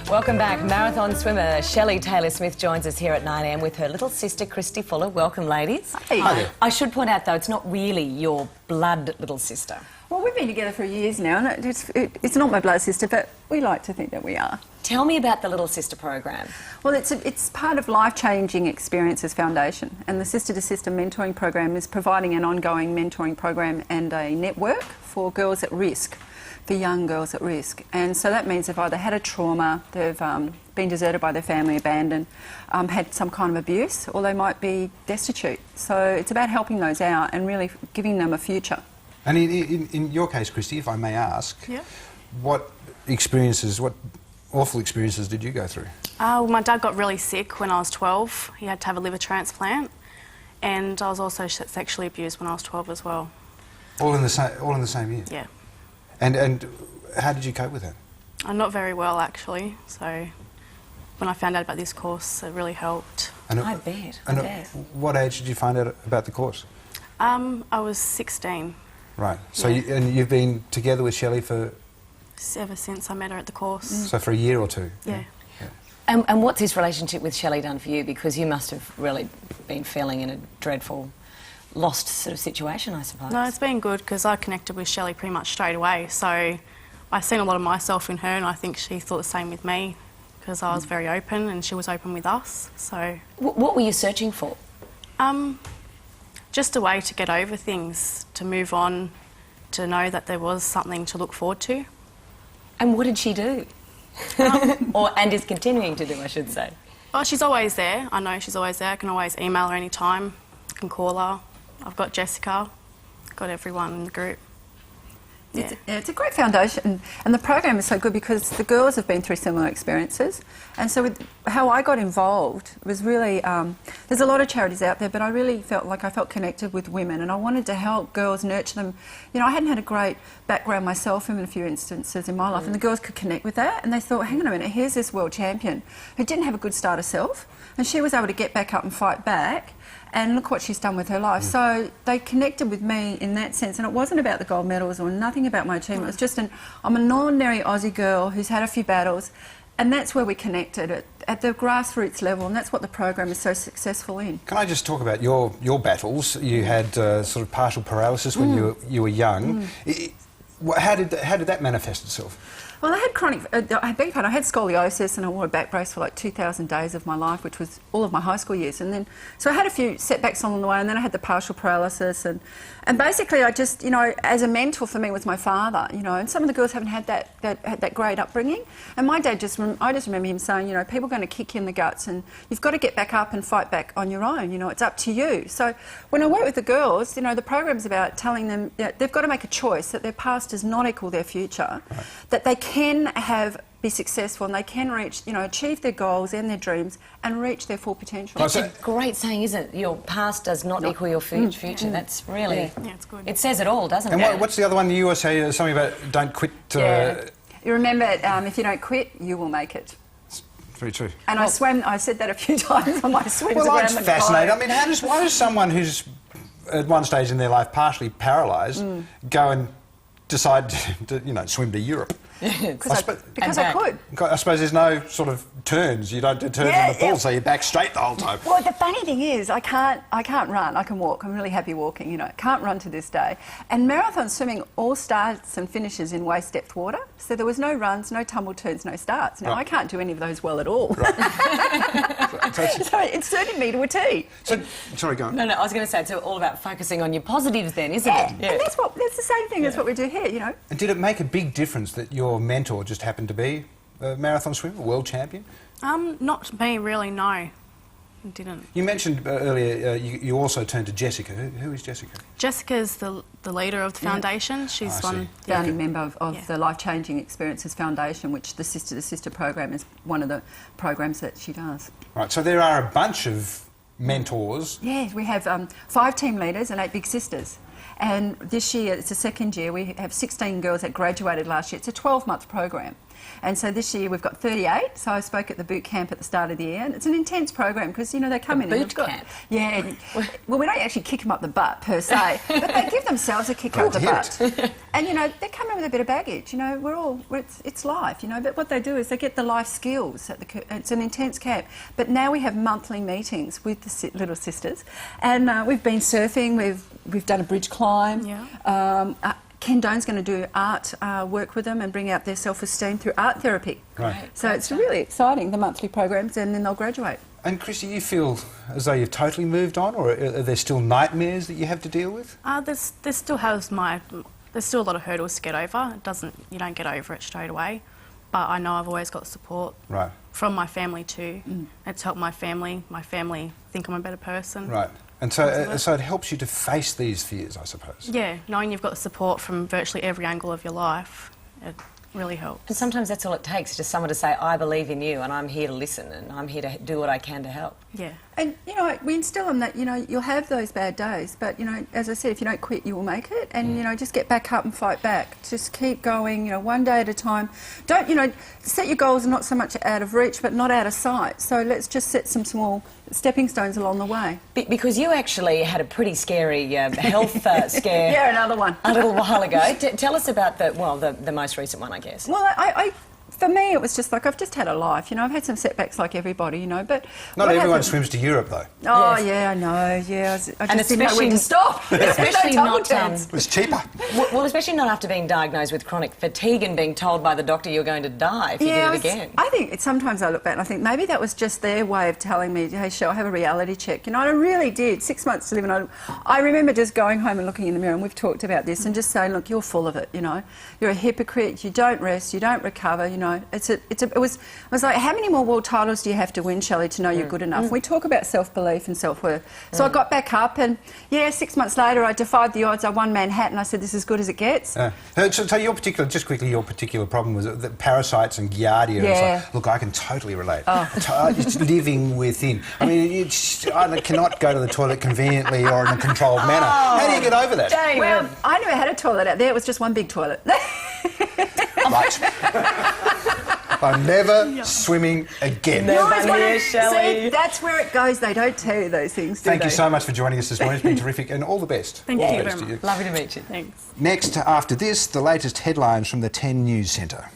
Welcome back. Marathon swimmer Shelley Taylor-Smith joins us here at 9am with her little sister Christy Fuller. Welcome, ladies. Hi there. I should point out, though, it's not really your blood little sister. Well, we've been together for years now, and it's not my blood sister, but we like to think that we are. Tell me about the Little Sister program. Well, it's part of Life Changing Experiences Foundation, and the Sister to Sister mentoring program is providing an ongoing mentoring program and a network for girls at risk, for young girls at risk. And so that means they've either had a trauma, they've been deserted by their family, abandoned, had some kind of abuse, or they might be destitute. So it's about helping those out and really giving them a future. And in your case, Christy, if I may ask, what awful experiences did you go through? Well, my dad got really sick when I was 12. He had to have a liver transplant, and I was also sexually abused when I was 12 as well. All in the same year? Yeah. And how did you cope with that? Not very well, actually. So when I found out about this course, it really helped. I bet. What age did you find out about the course? I was 16. Right. So you've been together with Shelley for... Ever since I met her at the course. So for a year or two? Yeah. And what's this relationship with Shelley done for you? Because you must have really been feeling in a dreadful, lost sort of situation, I suppose. No, it's been good because I connected with Shelley pretty much straight away. So I've seen a lot of myself in her, and I think she thought the same with me because I was very open and she was open with us. So what were you searching for? Just a way to get over things, to move on, to know that there was something to look forward to. And what did she do? And is continuing to do, I should say. Oh, she's always there. I know she's always there. I can always email her anytime. I can call her. I've got Jessica. Got everyone in the group. Yeah. It's a great foundation, and the program is so good because the girls have been through similar experiences. And so how I got involved was really, there's a lot of charities out there, but I really felt like I felt connected with women, and I wanted to help girls, nurture them. You know, I hadn't had a great background myself in a few instances in my life, and the girls could connect with that, and they thought, hang on a minute, here's this world champion who didn't have a good start herself, and she was able to get back up and fight back. And look what she's done with her life. So they connected with me in that sense, and it wasn't about the gold medals or nothing about my achievement. It was just I'm an ordinary Aussie girl who's had a few battles, and that's where we connected at the grassroots level, and that's what the program is so successful in. Can I just talk about your battles? You had sort of partial paralysis when you were young. How did that manifest itself? Well, I had I had scoliosis, and I wore a back brace for like 2,000 days of my life, which was all of my high school years. And then, so I had a few setbacks along the way, and then I had the partial paralysis. And basically, I just, you know, as a mentor for me was my father, you know, and some of the girls haven't had that great upbringing. And my dad I just remember him saying, you know, people are going to kick you in the guts, and you've got to get back up and fight back on your own, you know, it's up to you. So when I work with the girls, you know, the program's about telling them that they've got to make a choice, that their past does not equal their future, that they can be successful, and they can reach, you know, achieve their goals and their dreams and reach their full potential. That's a great saying, isn't it? Your past does not equal your future. That's really... Yeah, it's good. It says it all, doesn't it? And what's the other one? You always say something about don't quit... You remember, if you don't quit, you will make it. Very true. And I said that a few times on my swims around Well, it's the fascinating. I mean, why does someone who's at one stage in their life partially paralysed go and decide to, you know, swim to Europe? Because I could. I suppose there's no sort of turns. You don't do turns in the pool, so you're back straight the whole time. Well, the funny thing is, I can't run. I can walk. I'm really happy walking, you know. Can't run to this day. And marathon swimming all starts and finishes in waist depth water. So there was no runs, no tumble turns, no starts. Now, I can't do any of those well at all. Right. So it suited me to a T. So, sorry, go on. No, I was going to say it's all about focusing on your positives then, isn't it? Yeah, and that's the same thing as what we do here, you know. And did it make a big difference that your mentor just happened to be a marathon swimmer, a world champion? Not me, really, no. It didn't. You mentioned earlier you also turned to Jessica. Who is Jessica? Jessica's the leader of the foundation. She's founding member of the Life Changing Experiences Foundation, which the Sister to Sister program is one of the programs that she does. Right, so there are a bunch of mentors. Yeah, we have 5 team leaders and 8 big sisters. And this year, it's the second year, we have 16 girls that graduated last year. It's a 12-month program. And so this year we've got 38. So I spoke at the boot camp at the start of the year, and it's an intense program because, you know, they come in and boot camp? Yeah. Well, we don't actually kick them up the butt per se, but they give themselves a kick up the butt. And, you know, they come in with a bit of baggage. You know, it's life, you know. But what they do is they get the life skills. It's an intense camp. But now we have monthly meetings with the little sisters, and we've been surfing. We've done a bridge climb. Yeah. Ken Doan's going to do art work with them and bring out their self-esteem through art therapy. Right. So it's really exciting, the monthly programs, and then they'll graduate. And Christy, you feel as though you've totally moved on, or are there still nightmares that you have to deal with? There's still a lot of hurdles to get over. You don't get over it straight away. But I know I've always got support from my family too. It's helped my family think I'm a better person. Right. And so it helps you to face these fears, I suppose. Yeah, knowing you've got support from virtually every angle of your life, it really helps. And sometimes that's all it takes, just someone to say, I believe in you and I'm here to listen and I'm here to do what I can to help. Yeah. And, you know, we instill them that, you know, you'll have those bad days, but, you know, as I said, if you don't quit, you will make it. And, you know, just get back up and fight back. Just keep going, you know, one day at a time. Don't, you know, set your goals not so much out of reach, but not out of sight. So let's just set some small stepping stones along the way. Because you actually had a pretty scary health scare. Yeah, another one. A little while ago. Tell us about the most recent one, I guess. Well, for me, it was just like, I've just had a life, you know. I've had some setbacks like everybody, you know, but... Not everyone swims to Europe, though. Oh, Yes. yeah, I know, yeah. I And just didn't know when to stop. Especially not... It's cheaper. well, especially not after being diagnosed with chronic fatigue and being told by the doctor you're going to die if you did it again. I think sometimes I look back and I think maybe that was just their way of telling me, hey, Shell, have a reality check. You know, and I really did. 6 months to live, and I remember just going home and looking in the mirror, and we've talked about this, and just saying, look, you're full of it, you know. You're a hypocrite, you don't rest, you don't recover, you know. It was like, how many more world titles do you have to win, Shelley, to know you're good enough? We talk about self-belief and self-worth. So I got back up, and, 6 months later, I defied the odds. I won Manhattan. I said, this is as good as it gets. So your particular problem was the parasites and giardia. Yeah. And like, look, I can totally relate. It's living within. I mean, I cannot go to the toilet conveniently or in a controlled manner. How do you get over that? David. Well, I never had a toilet out there. It was just one big toilet. Right. I'm never swimming again. Never. You always Never, wanna- Shelley. See, that's where it goes. They don't tell you those things, do Thank they? you so much for joining us this morning. It's been terrific, and all the best. Thank All you the very best to much. you. Lovely to meet you. Thanks. Next, after this, the latest headlines from the 10 News Centre.